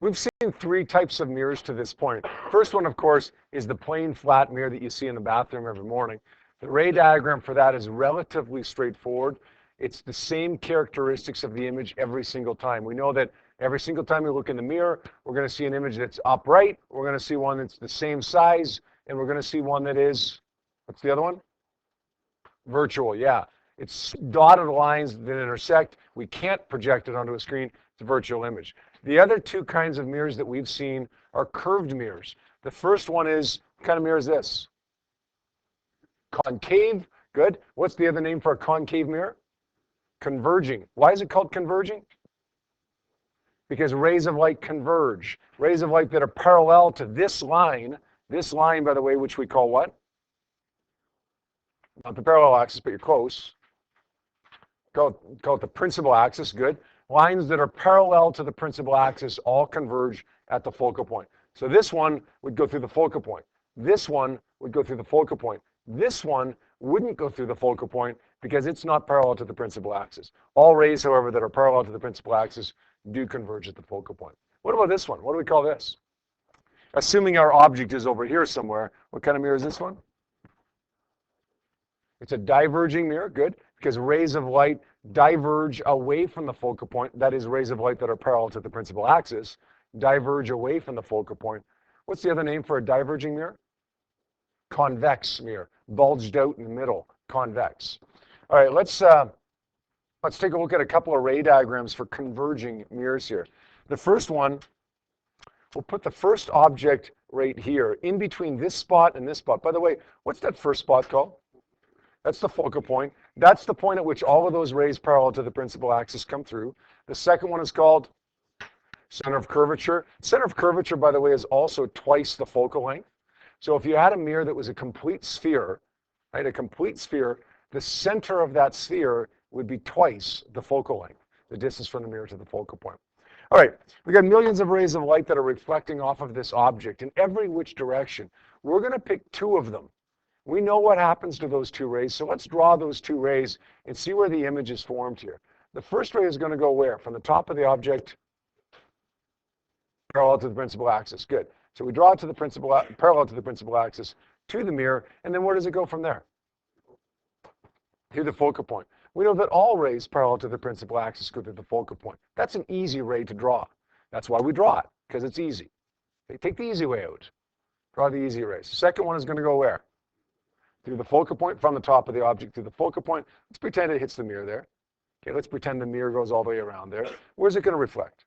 We've seen three types of mirrors to this point. First one, of course, is the plain flat mirror that you see in the bathroom every morning. The ray diagram for that is relatively straightforward. It's the same characteristics of the image every single time. We know that every single time we look in the mirror, we're going to see an image that's upright, we're going to see one that's the same size, and we're going to see one that is, what's the other one? Virtual, yeah. It's dotted lines that intersect. We can't project it onto a screen. It's a virtual image. The other two kinds of mirrors that we've seen are curved mirrors. The first one is, what kind of mirror is this? Concave, good. What's the other name for a concave mirror? Converging. Why is it called converging? Because rays of light converge. Rays of light that are parallel to this line, by the way, which we call what? Not the parallel axis, but you're close. Call it the principal axis, good. Lines that are parallel to the principal axis all converge at the focal point. So this one would go through the focal point. This one would go through the focal point. This one wouldn't go through the focal point because it's not parallel to the principal axis. All rays, however, that are parallel to the principal axis do converge at the focal point. What about this one? What do we call this? Assuming our object is over here somewhere, what kind of mirror is this one? It's a diverging mirror, good, because rays of light diverge away from the focal point. That is, rays of light that are parallel to the principal axis diverge away from the focal point. What's the other name for a diverging mirror? Convex mirror, bulged out in the middle, convex. All right, let's take a look at a couple of ray diagrams for converging mirrors here. The first one, we'll put the first object right here, in between this spot and this spot. By the way, what's that first spot called? That's the focal point. That's the point at which all of those rays parallel to the principal axis come through. The second one is called center of curvature. Center of curvature, by the way, is also twice the focal length. So if you had a mirror that was a complete sphere, right, a complete sphere, the center of that sphere would be twice the focal length, the distance from the mirror to the focal point. All right, we got millions of rays of light that are reflecting off of this object in every which direction. We're going to pick two of them. We know what happens to those two rays, so let's draw those two rays and see where the image is formed here. The first ray is going to go where? From the top of the object, parallel to the principal axis. Good. So we draw it to the parallel to the principal axis to the mirror, and then where does it go from there? To the focal point. We know that all rays parallel to the principal axis go to the focal point. That's an easy ray to draw. That's why we draw it, because it's easy. Okay, take the easy way out. Draw the easy rays. The second one is going to go where? Through the focal point, from the top of the object to the focal point. Let's pretend it hits the mirror there. Okay, let's pretend the mirror goes all the way around there. Where's it going to reflect?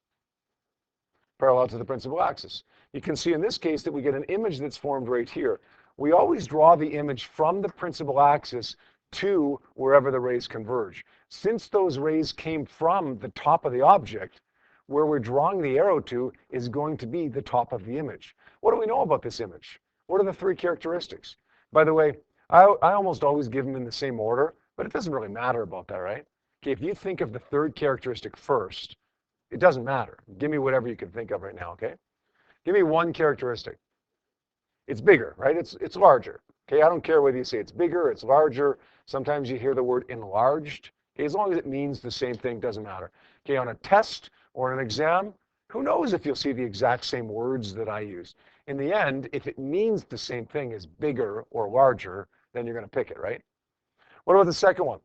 Parallel to the principal axis. You can see in this case that we get an image that's formed right here. We always draw the image from the principal axis to wherever the rays converge. Since those rays came from the top of the object, where we're drawing the arrow to is going to be the top of the image. What do we know about this image? What are the three characteristics? By the way, I almost always give them in the same order, but it doesn't really matter about that, right? Okay, if you think of the third characteristic first, it doesn't matter. Give me whatever you can think of right now, okay? Give me one characteristic. It's bigger, right? It's larger. Okay, I don't care whether you say it's bigger, it's larger. Sometimes you hear the word enlarged. Okay, as long as it means the same thing, doesn't matter. Okay, on a test or an exam, who knows if you'll see the exact same words that I use. In the end, if it means the same thing as bigger or larger, then you're going to pick it, right? What about the second one?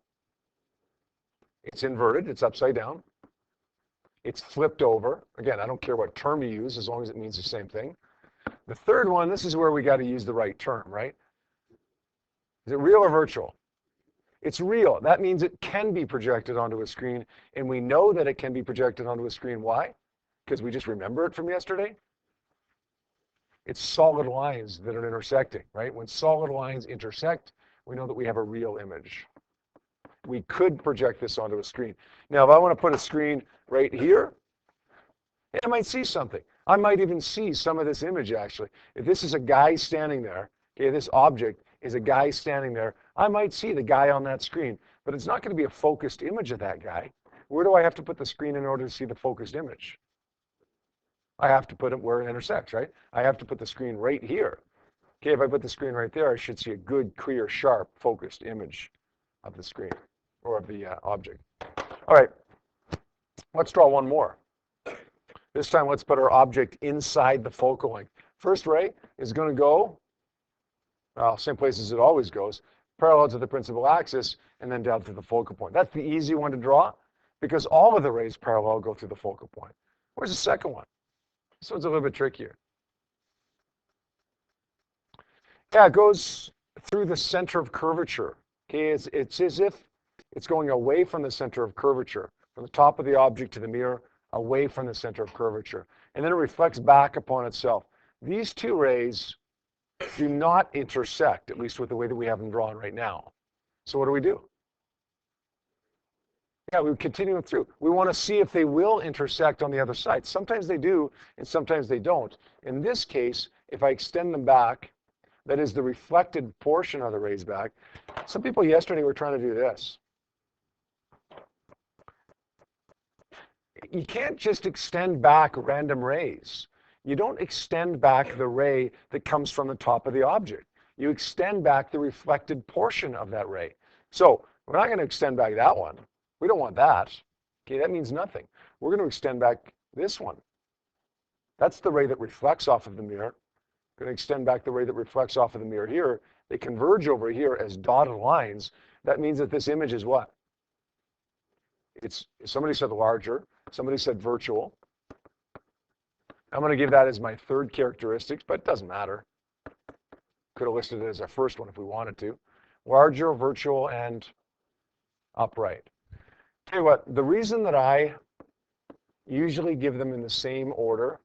It's inverted, it's upside down. It's flipped over. Again, I don't care what term you use as long as it means the same thing. The third one, this is where we got to use the right term, right? Is it real or virtual? It's real. That means it can be projected onto a screen, and we know that it can be projected onto a screen. Why? Because we just remember it from yesterday. It's solid lines that are intersecting, right? When solid lines intersect, we know that we have a real image. We could project this onto a screen. Now, if I want to put a screen right here, I might see something. I might even see some of this image, actually. If this is a guy standing there, okay, this object is a guy standing there, I might see the guy on that screen, but it's not going to be a focused image of that guy. Where do I have to put the screen in order to see the focused image? I have to put it where it intersects, right? I have to put the screen right here. Okay, if I put the screen right there, I should see a good, clear, sharp, focused image of the screen or of the object. All right, let's draw one more. This time, let's put our object inside the focal length. First ray is going to go, well, same place as it always goes, parallel to the principal axis, and then down to the focal point. That's the easy one to draw, because all of the rays parallel go through the focal point. Where's the second one? This one's a little bit trickier. Yeah, it goes through the center of curvature. Okay, it's as if it's going away from the center of curvature, from the top of the object to the mirror, away from the center of curvature. And then it reflects back upon itself. These two rays do not intersect, at least with the way that we have them drawn right now. So what do? Yeah, we continue them through. We want to see if they will intersect on the other side. Sometimes they do, and sometimes they don't. In this case, if I extend them back, that is the reflected portion of the rays back. Some people yesterday were trying to do this. You can't just extend back random rays. You don't extend back the ray that comes from the top of the object. You extend back the reflected portion of that ray. So we're not going to extend back that one. We don't want that. Okay, that means nothing. We're going to extend back this one. That's the ray that reflects off of the mirror. We're going to extend back the ray that reflects off of the mirror here. They converge over here as dotted lines. That means that this image is what? It's, somebody said larger. Somebody said virtual. I'm going to give that as my third characteristic, but it doesn't matter. Could have listed it as our first one if we wanted to. Larger, virtual, and upright. Tell you what, the reason that I usually give them in the same order,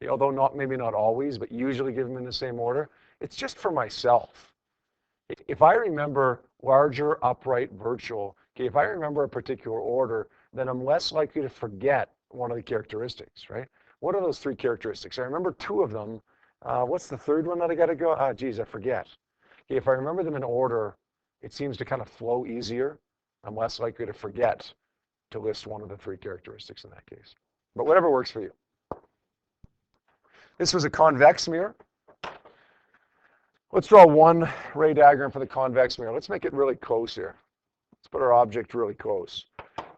although maybe not always, but usually give them in the same order, it's just for myself. If I remember larger, upright, virtual, okay, if I remember a particular order, then I'm less likely to forget one of the characteristics, right? What are those three characteristics? I remember two of them. What's the third one that I got to go? Geez, I forget. Okay, if I remember them in order, it seems to kind of flow easier. I'm less likely to forget to list one of the three characteristics in that case. But whatever works for you. This was a convex mirror. Let's draw one ray diagram for the convex mirror. Let's make it really close here. Let's put our object really close.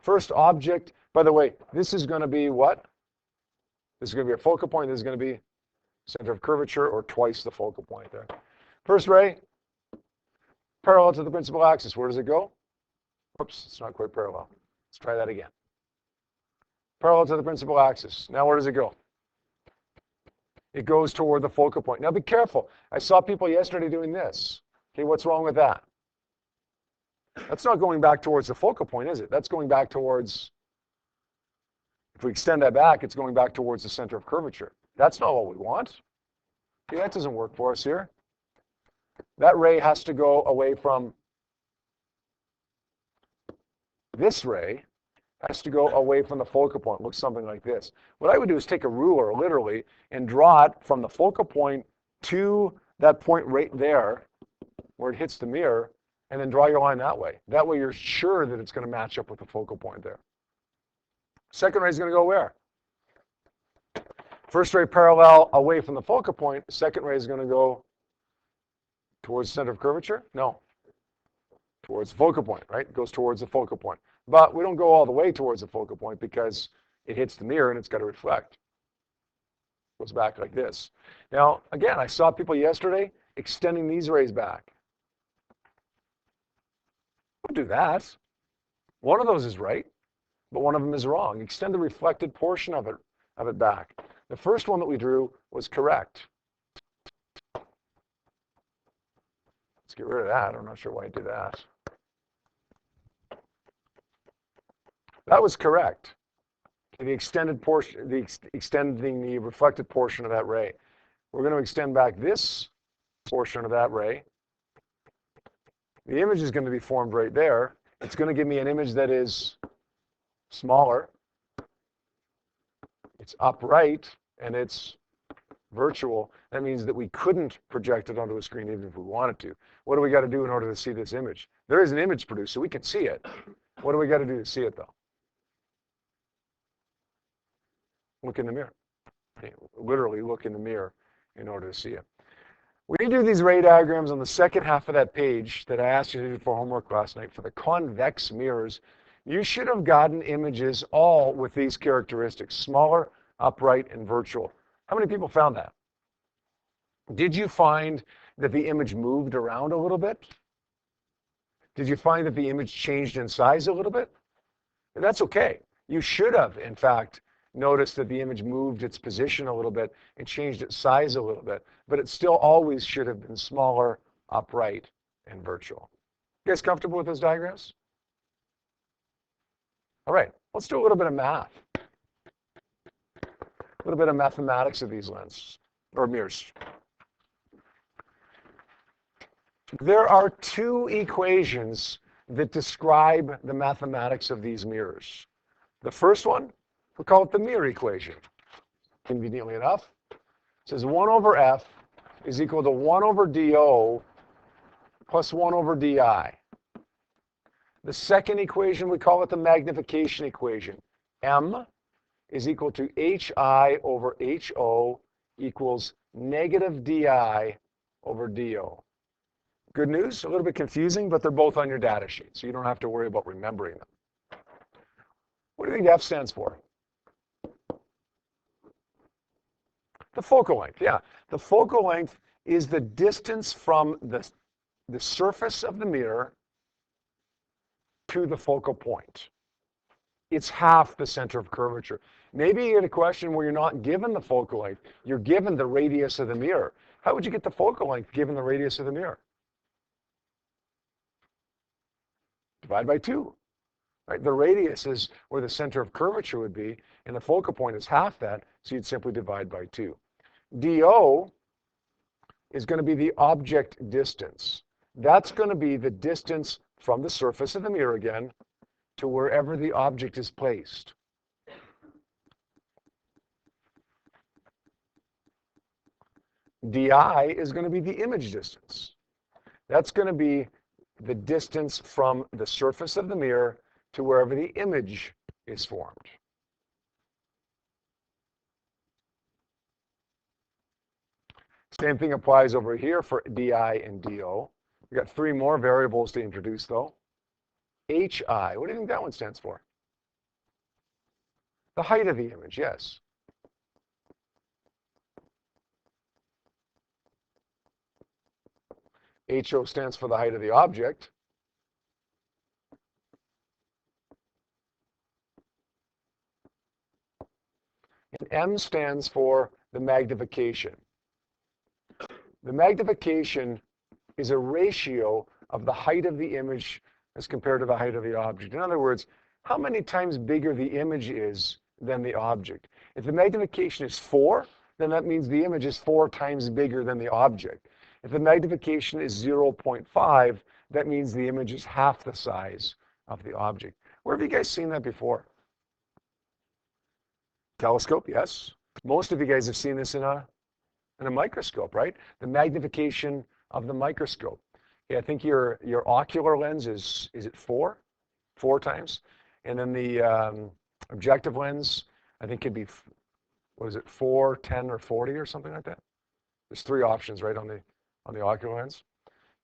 First object, by the way, this is going to be what? This is going to be a focal point. This is going to be center of curvature, or twice the focal point there. First ray, parallel to the principal axis. Where does it go? Whoops, it's not quite parallel. Let's try that again. Parallel to the principal axis. Now where does it go? It goes toward the focal point. Now be careful. I saw people yesterday doing this. Okay, what's wrong with that? That's not going back towards the focal point, is it? That's going back towards, if we extend that back, it's going back towards the center of curvature. That's not what we want. Okay, that doesn't work for us here. That ray has to go away from this ray, has to go away from the focal point. It looks something like this. What I would do is take a ruler, literally, and draw it from the focal point to that point right there where it hits the mirror, and then draw your line that way. That way you're sure that it's going to match up with the focal point there. Second ray is going to go where? First ray parallel away from the focal point. Second ray is going to go towards the center of curvature? No. Towards the focal point, right? It goes towards the focal point. But we don't go all the way towards the focal point because it hits the mirror and it's got to reflect. It goes back like this. Now, again, I saw people yesterday extending these rays back. Don't do that. One of those is right, but one of them is wrong. Extend the reflected portion of it back. The first one that we drew was correct. Let's get rid of that. I'm not sure why I did that. That was correct. The extended portion, extending the reflected portion of that ray. We're going to extend back this portion of that ray. The image is going to be formed right there. It's going to give me an image that is smaller. It's upright, and it's virtual. That means that we couldn't project it onto a screen even if we wanted to. What do we got to do in order to see this image? There is an image produced, so we can see it. What do we got to do to see it, though? Look in the mirror. Okay, literally look in the mirror in order to see it. We do these ray diagrams on the second half of that page that I asked you to do for homework last night for the convex mirrors. You should have gotten images all with these characteristics: smaller, upright, and virtual. How many people found that? Did you find that the image moved around a little bit? Did you find that the image changed in size a little bit? And that's okay. You should have, in fact, noticed that the image moved its position a little bit and changed its size a little bit, but it still always should have been smaller, upright, and virtual. You guys comfortable with those diagrams? All right, let's do a little bit of math. A little bit of mathematics of these lenses, or mirrors. There are two equations that describe the mathematics of these mirrors. The first one, we call it the mirror equation. Conveniently enough, it says 1 over f is equal to 1 over do plus 1 over di. The second equation, we call it the magnification equation. M is equal to hi over ho equals negative di over do. Good news, a little bit confusing, but they're both on your data sheet, so you don't have to worry about remembering them. What do you think F stands for? The focal length, yeah. The focal length is the distance from the surface of the mirror to the focal point. It's half the center of curvature. Maybe you get a question where you're not given the focal length, you're given the radius of the mirror. How would you get the focal length given the radius of the mirror? Divide by 2. Right? The radius is where the center of curvature would be, and the focal point is half that, so you'd simply divide by 2. DO is going to be the object distance. That's going to be the distance from the surface of the mirror again to wherever the object is placed. DI is going to be the image distance. That's going to be the distance from the surface of the mirror to wherever the image is formed. Same thing applies over here for DI and DO. We've got 3 more variables to introduce, though. HI, what do you think that one stands for? The height of the image, yes. HO stands for the height of the object. And M stands for the magnification. The magnification is a ratio of the height of the image as compared to the height of the object. In other words, how many times bigger the image is than the object. If the magnification is 4, then that means the image is 4 times bigger than the object. If the magnification is 0.5, that means the image is half the size of the object. Where have you guys seen that before? Telescope, yes. Most of you guys have seen this in a microscope, right? The magnification of the microscope. Yeah, I think your ocular lens is it 4? 4 times. And then the objective lens, I think could be, what is it, 4, 10, or 40 or something like that? There's 3 options, right, on the ocular lens.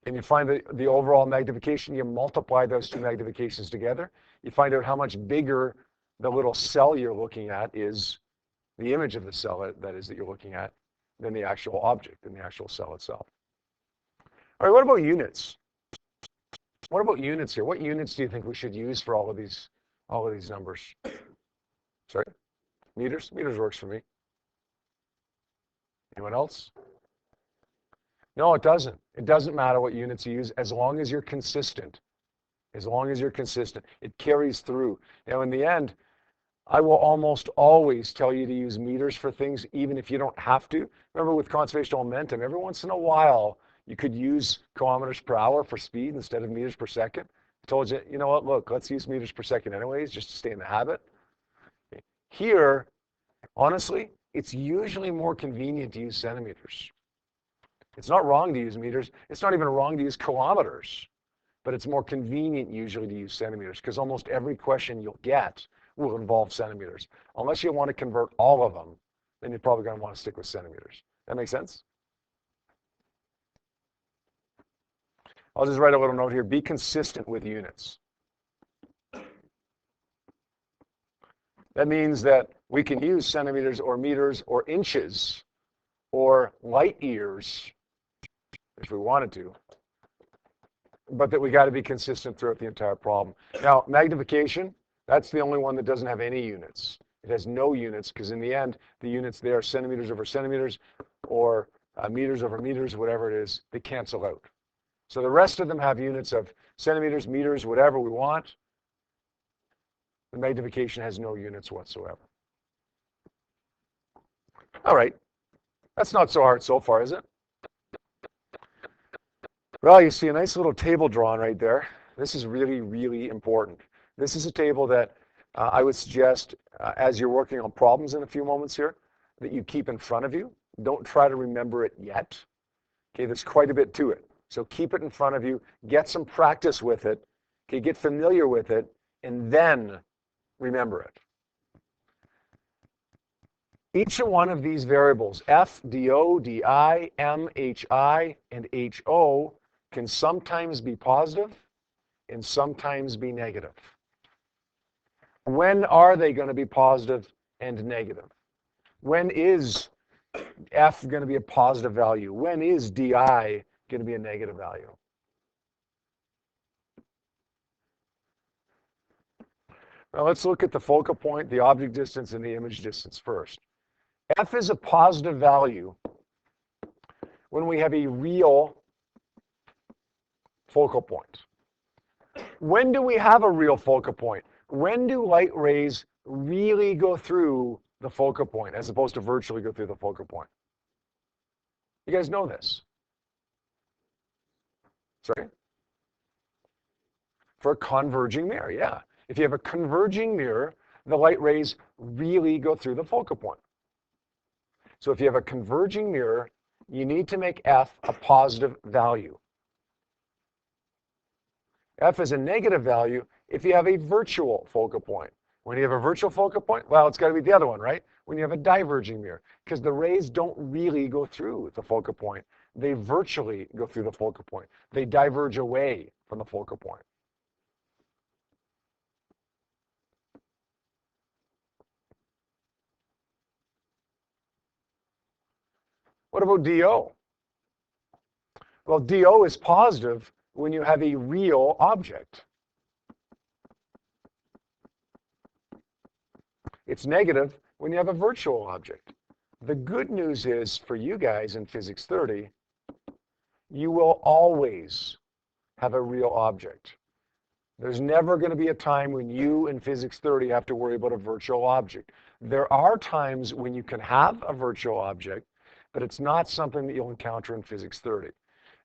And you find the overall magnification, you multiply those 2 magnifications together, you find out how much bigger the little cell you're looking at is, the image of the cell that is that you're looking at, than the actual object, than the actual cell itself. All right, what about units? What about units here? What units do you think we should use for all of these numbers? Sorry? Meters? Meters works for me. Anyone else? No, it doesn't. It doesn't matter what units you use as long as you're consistent. As long as you're consistent. It carries through. Now, in the end, I will almost always tell you to use meters for things, even if you don't have to. Remember, with conservation of momentum, every once in a while, you could use kilometers per hour for speed instead of meters per second. I told you, you know what, look, let's use meters per second anyways, just to stay in the habit. Here, honestly, it's usually more convenient to use centimeters. It's not wrong to use meters. It's not even wrong to use kilometers. But it's more convenient usually to use centimeters because almost every question you'll get will involve centimeters. Unless you want to convert all of them, then you're probably going to want to stick with centimeters. That make sense? I'll just write a little note here. Be consistent with units. That means that we can use centimeters or meters or inches or light years if we wanted to, but that we got to be consistent throughout the entire problem. Now, magnification, that's the only one that doesn't have any units. It has no units because in the end, the units there are centimeters over centimeters or meters over meters, whatever it is, they cancel out. So the rest of them have units of centimeters, meters, whatever we want. The magnification has no units whatsoever. All right, that's not so hard so far, is it? Well, you see a nice little table drawn right there. This is really, really important. This is a table that I would suggest as you're working on problems in a few moments here, that you keep in front of you. Don't try to remember it yet. Okay, there's quite a bit to it. So keep it in front of you, get some practice with it, okay, get familiar with it, and then remember it. Each one of these variables, f, do, di, m, hi, and ho, can sometimes be positive and sometimes be negative. When are they going to be positive and negative? When is f going to be a positive value? When is di going to be a negative value? Now let's look at the focal point, the object distance, and the image distance first. F is a positive value when we have a real focal point. When do we have a real focal point? When do light rays really go through the focal point as opposed to virtually go through the focal point? You guys know this? Sorry? For a converging mirror, yeah. If you have a converging mirror, the light rays really go through the focal point. So if you have a converging mirror, you need to make f a positive value. F is a negative value if you have a virtual focal point. When you have a virtual focal point, well, it's got to be the other one, right? When you have a diverging mirror, because the rays don't really go through the focal point. They virtually go through the focal point. They diverge away from the focal point. What about DO? Well, DO is positive when you have a real object. It's negative when you have a virtual object. The good news is for you guys in Physics 30, you will always have a real object. There's never going to be a time when you in Physics 30 have to worry about a virtual object. There are times when you can have a virtual object, but it's not something that you'll encounter in Physics 30.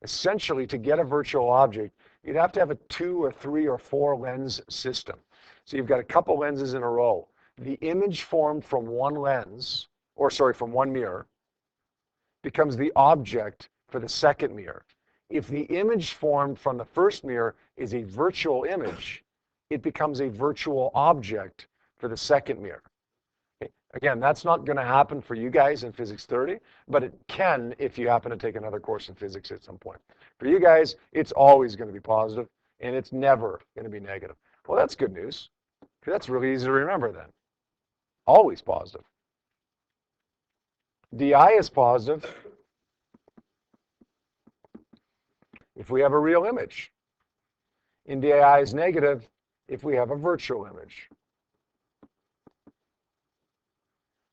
Essentially, to get a virtual object, you'd have to have a 2 or 3 or 4 lens system. So you've got a couple lenses in a row. The image formed from one lens, or sorry, from one mirror, becomes the object for the second mirror. If the image formed from the first mirror is a virtual image, it becomes a virtual object for the second mirror. Okay. Again, that's not going to happen for you guys in Physics 30, but it can if you happen to take another course in physics at some point. For you guys, it's always going to be positive, and it's never going to be negative. Well, that's good news, because that's really easy to remember then. Always positive. DI is positive if we have a real image. And DI is negative if we have a virtual image.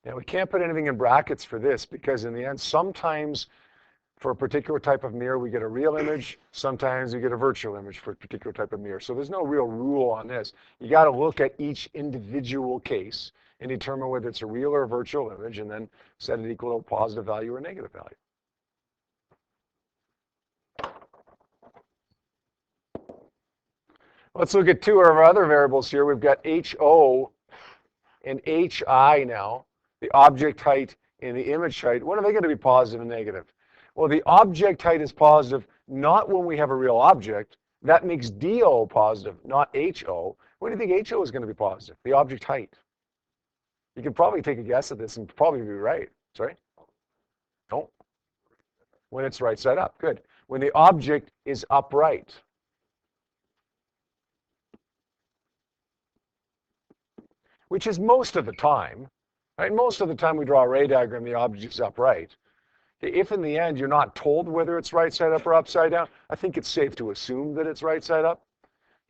Now, we can't put anything in brackets for this because in the end, sometimes for a particular type of mirror, we get a real image. Sometimes we get a virtual image for a particular type of mirror. So there's no real rule on this. You got to look at each individual case and determine whether it's a real or a virtual image and then set it equal to a positive value or a negative value. Let's look at 2 of our other variables here. We've got HO and HI now, the object height and the image height. When are they going to be positive and negative? Well, the object height is positive not when we have a real object. That makes DO positive, not HO. When do you think HO is going to be positive? The object height. You can probably take a guess at this and probably be right. Sorry? No. When it's right side up. Good. When the object is upright. which is most of the time, right? Most of the time we draw a ray diagram, the object is upright. If in the end you're not told whether it's right side up or upside down, I think it's safe to assume that it's right side up.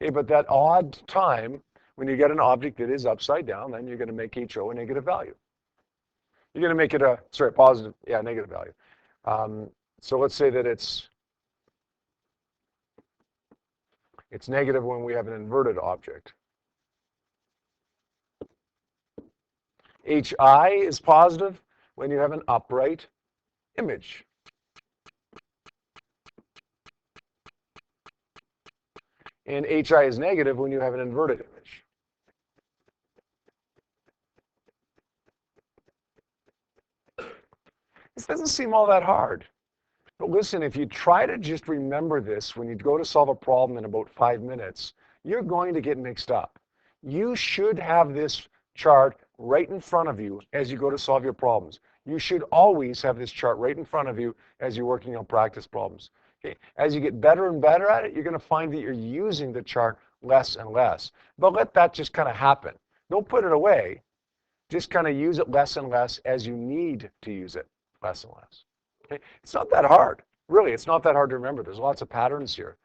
Okay, but that odd time when you get an object that is upside down, then you're going to make HO a negative value. You're going to make it a, sorry, positive, yeah, negative value. So let's say that it's negative when we have an inverted object. HI is positive when you have an upright image. And HI is negative when you have an inverted image. This doesn't seem all that hard. But listen, if you try to just remember this when you go to solve a problem in about 5 minutes, you're going to get mixed up. You should have this chart right in front of you as you go to solve your problems. You should always have this chart right in front of you as you're working on practice problems. Okay? As you get better and better at it, you're going to find that you're using the chart less and less. But let that just kind of happen. Don't put it away. Just kind of use it less and less as you need to use it less and less. Okay? It's not that hard. Really, it's not that hard to remember. There's lots of patterns here.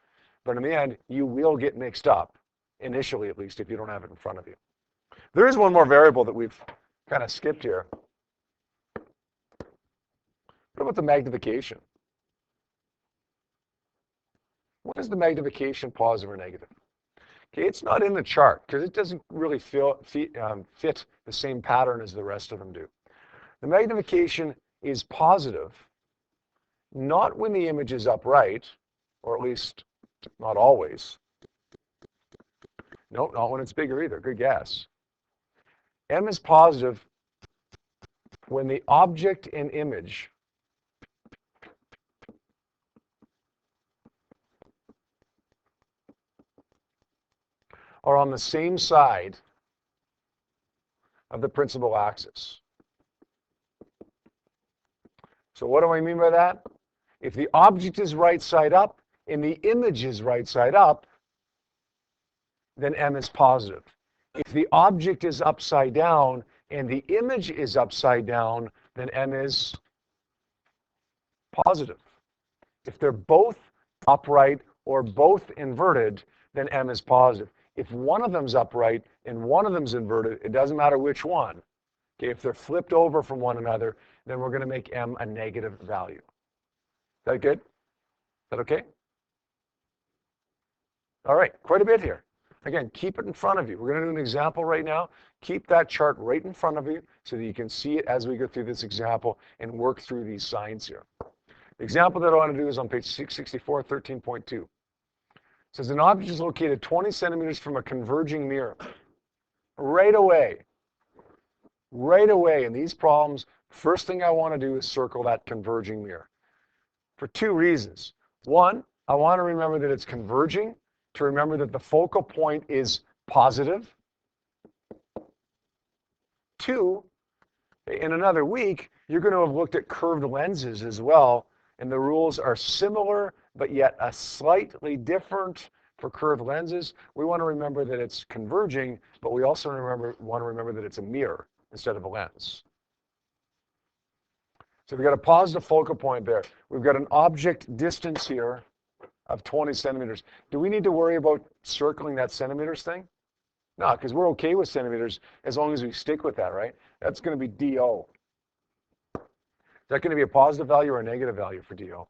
But in the end, you will get mixed up, initially at least, if you don't have it in front of you. There is one more variable that we've kind of skipped here. What about the magnification? What is the magnification, positive or negative? Okay, it's not in the chart because it doesn't really fit the same pattern as the rest of them do. The magnification is positive, not when the image is upright, or at least not always. No, not when it's bigger either. Good guess. M is positive when the object and image are on the same side of the principal axis. So what do I mean by that? If the object is right side up and the image is right side up, then M is positive. If the object is upside down and the image is upside down, then M is positive. If they're both upright or both inverted, then M is positive. If one of them's upright and one of them's inverted, it doesn't matter which one. Okay, if they're flipped over from one another, then we're going to make M a negative value. Is that good? Is that okay? All right, quite a bit here. Again, keep it in front of you. We're going to do an example right now. Keep that chart right in front of you so that you can see it as we go through this example and work through these signs here. The example that I want to do is on page 664, 13.2. It says an object is located 20 centimeters from a converging mirror. Right away in these problems, first thing I want to do is circle that converging mirror for two reasons. One, I want to remember that it's converging, to remember that the focal point is positive. Two, in another week, you're going to have looked at curved lenses as well, and the rules are similar, but yet a slightly different for curved lenses. We want to remember that it's converging, but we also want to remember that it's a mirror instead of a lens. So we've got a positive focal point there. We've got an object distance here of 20 centimeters. Do we need to worry about circling that centimeters thing? No, because we're okay with centimeters as long as we stick with that, right? That's going to be DO. Is that going to be a positive value or a negative value for DO?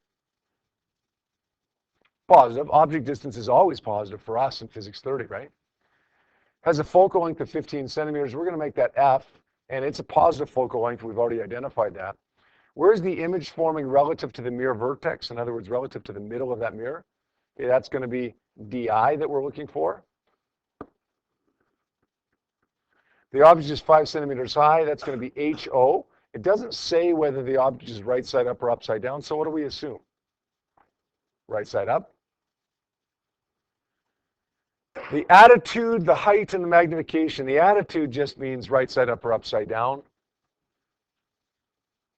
Positive. Object distance is always positive for us in Physics 30, right? Has a focal length of 15 centimeters. We're going to make that F, and it's a positive focal length. We've already identified that. Where's the image forming relative to the mirror vertex? In other words, relative to the middle of that mirror. Okay, that's going to be DI that we're looking for. The object is 5 centimeters high. That's going to be HO. It doesn't say whether the object is right side up or upside down. So what do we assume? Right side up. The attitude, the height, and the magnification. The attitude just means right side up or upside down.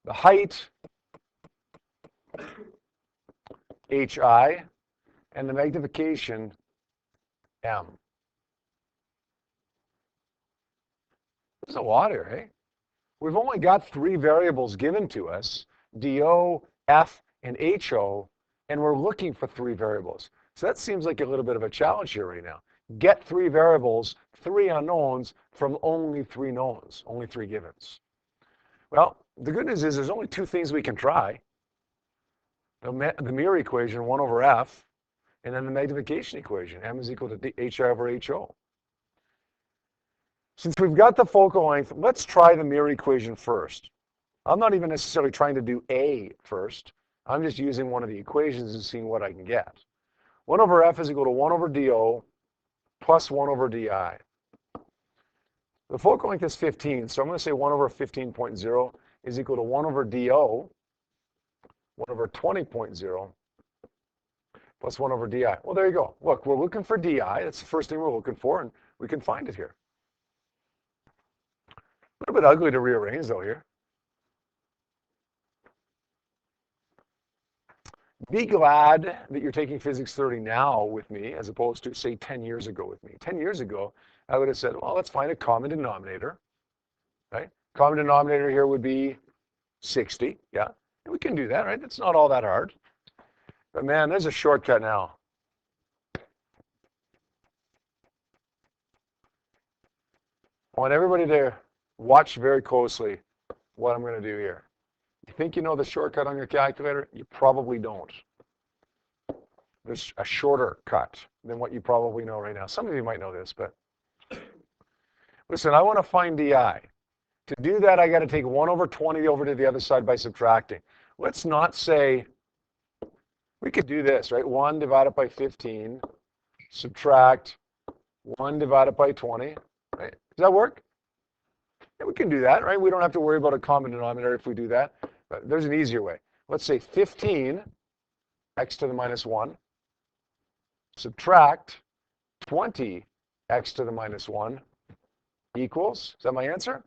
The height, HI, and the magnification, M. There's a lot here, hey? We've only got 3 variables given to us, DO, F, and HO, and we're looking for 3 variables. So that seems like a little bit of a challenge here right now. Get 3 variables, 3 unknowns from only 3 knowns, only 3 givens. Well, the good news is there's only 2 things we can try. The mirror equation, 1 over F, and then the magnification equation, M is equal to HI over HO. Since we've got the focal length, let's try the mirror equation first. I'm not even necessarily trying to do A first. I'm just using one of the equations and seeing what I can get. 1 over F is equal to 1 over DO plus 1 over DI. The focal length is 15, so I'm going to say 1 over 15.0 is equal to 1 over DO, 1 over 20.0, plus 1 over DI. Well, there you go. Look, we're looking for DI. That's the first thing we're looking for, and we can find it here. A little bit ugly to rearrange, though, here. Be glad that you're taking Physics 30 now with me, as opposed to, say, 10 years ago with me. 10 years ago, I would have said, well, let's find a common denominator, right? Common denominator here would be 60, yeah? And we can do that, right? It's not all that hard. But man, there's a shortcut now. I want everybody to watch very closely what I'm going to do here. You think you know the shortcut on your calculator? You probably don't. There's a shorter cut than what you probably know right now. Some of you might know this, but listen, I want to find DI. To do that, I got to take 1 over 20 over to the other side by subtracting. Let's not say, we could do this, right? 1 divided by 15, subtract 1 divided by 20, right? Does that work? Yeah, we can do that, right? We don't have to worry about a common denominator if we do that. But there's an easier way. Let's say 15, x to the minus 1, subtract 20, x to the minus 1, equals, is that my answer?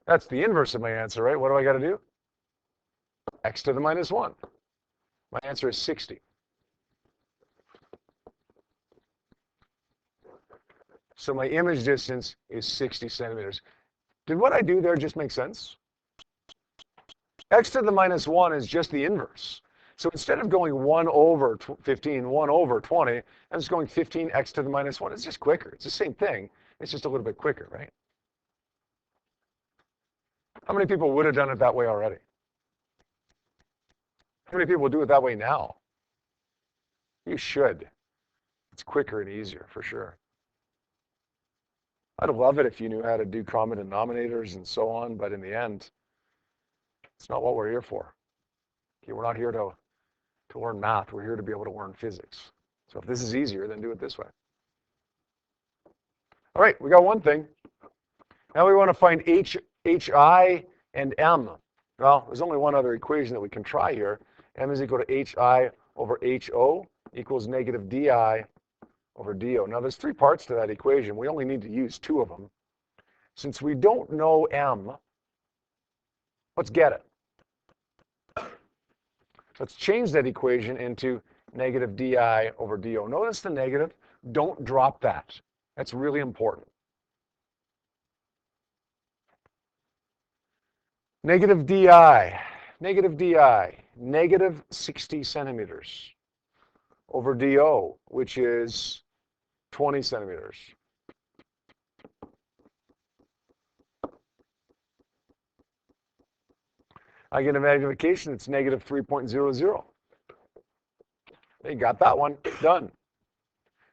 That's the inverse of my answer, right? What do I got to do? X to the minus 1. My answer is 60. So my image distance is 60 centimeters. Did what I do there just make sense? X to the minus 1 is just the inverse. So instead of going 1 over 15, 1 over 20, I'm just going 15 x to the minus 1. It's just quicker. It's the same thing. It's just a little bit quicker, right? How many people would have done it that way already? How many people do it that way now? You should. It's quicker and easier, for sure. I'd love it if you knew how to do common denominators and so on, but in the end, it's not what we're here for. Okay, we're not here to learn math. We're here to be able to learn physics. So if this is easier, then do it this way. All right, we got one thing. Now we want to find HI and M. Well, there's only one other equation that we can try here. M is equal to HI over HO equals negative DI over DO. Now there's 3 parts to that equation. We only need to use 2 of them. Since we don't know M, let's get it. Let's change that equation into negative DI over DO. Notice the negative. Don't drop that. That's really important. Negative DI, negative 60 centimeters over DO, which is 20 centimeters. I get a magnification, it's negative 3.00. You got that one, done.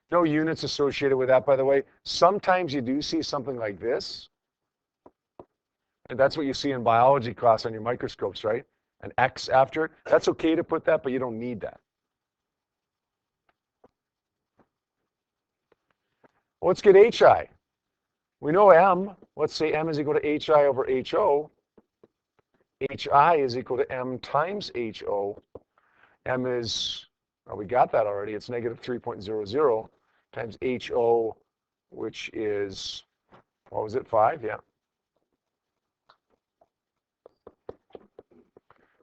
No units associated with that, by the way. Sometimes you do see something like this. And that's what you see in biology class on your microscopes, right? An X after it. That's okay to put that, but you don't need that. Let's get HI. We know M. Let's say M is equal to HI over HO. HI is equal to M times HO. M is, well, we got that already. It's negative 3.00 times HO, which is, what was it, 5? Yeah.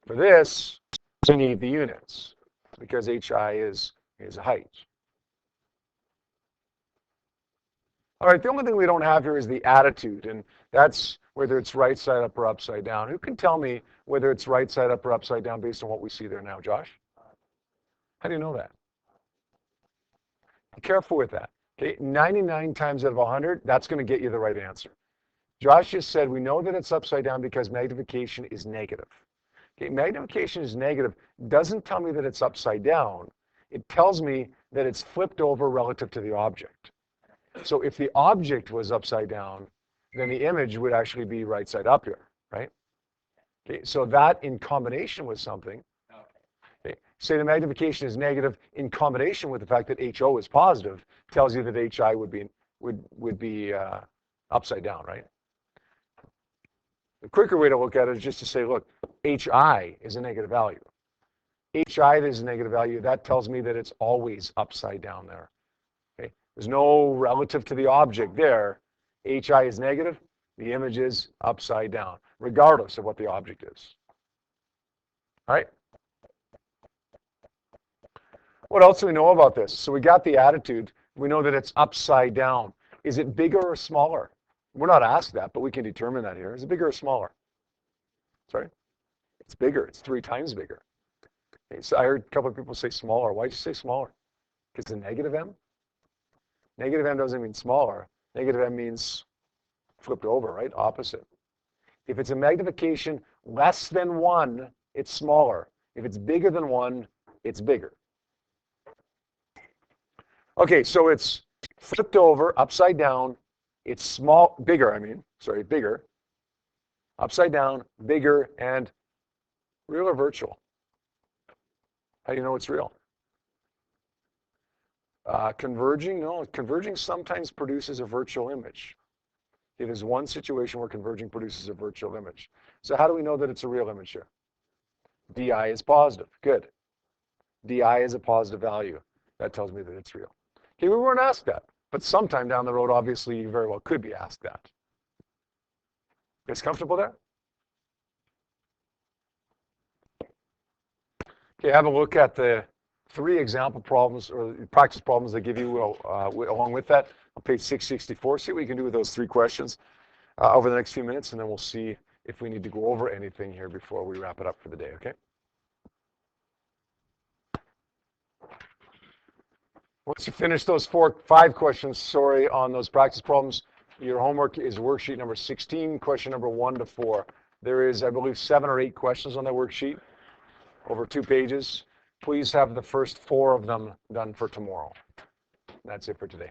For this, we need the units because HI is height. All right, the only thing we don't have here is the attitude, and that's whether it's right side up or upside down. Who can tell me whether it's right side up or upside down based on what we see there now, Josh? How do you know that? Be careful with that. Okay, 99 times out of 100, that's going to get you the right answer. Josh just said we know that it's upside down because magnification is negative. Okay, magnification is negative doesn't tell me that it's upside down. It tells me that it's flipped over relative to the object. So if the object was upside down, then the image would actually be right side up here, right? Okay, so that in combination with something, okay, say the magnification is negative in combination with the fact that HO is positive, tells you that HI would be upside down, right? The quicker way to look at it is just to say, look, HI is a negative value. HI is a negative value. That tells me that it's always upside down there. Okay? There's no relative to the object there. HI is negative. The image is upside down, regardless of what the object is. All right? What else do we know about this? So we got the attitude. We know that it's upside down. Is it bigger or smaller? We're not asked that, but we can determine that here. Is it bigger or smaller? Sorry? It's bigger. It's 3 times bigger. Okay, so I heard a couple of people say smaller. Why'd you say smaller? Because the negative M? Negative M doesn't mean smaller. Negative M means flipped over, right? Opposite. If it's a magnification less than 1, it's smaller. If it's bigger than 1, it's bigger. Okay, so it's flipped over, upside down. It's bigger. Upside down, bigger, and real or virtual? How do you know it's real? Converging? No, converging sometimes produces a virtual image. It is one situation where converging produces a virtual image. So how do we know that it's a real image here? DI is positive. Good. DI is a positive value. That tells me that it's real. Okay, we weren't asked that, but sometime down the road, obviously, you very well could be asked that. You guys comfortable there? Okay, have a look at the 3 example problems or practice problems they give you along with that on page 664. See what you can do with those 3 questions over the next few minutes, and then we'll see if we need to go over anything here before we wrap it up for the day, okay? Once you finish those 5 questions, on those practice problems, your homework is worksheet number 16, question number 1 to 4. There is, I believe, 7 or 8 questions on that worksheet over 2 pages. Please have the first 4 of them done for tomorrow. That's it for today.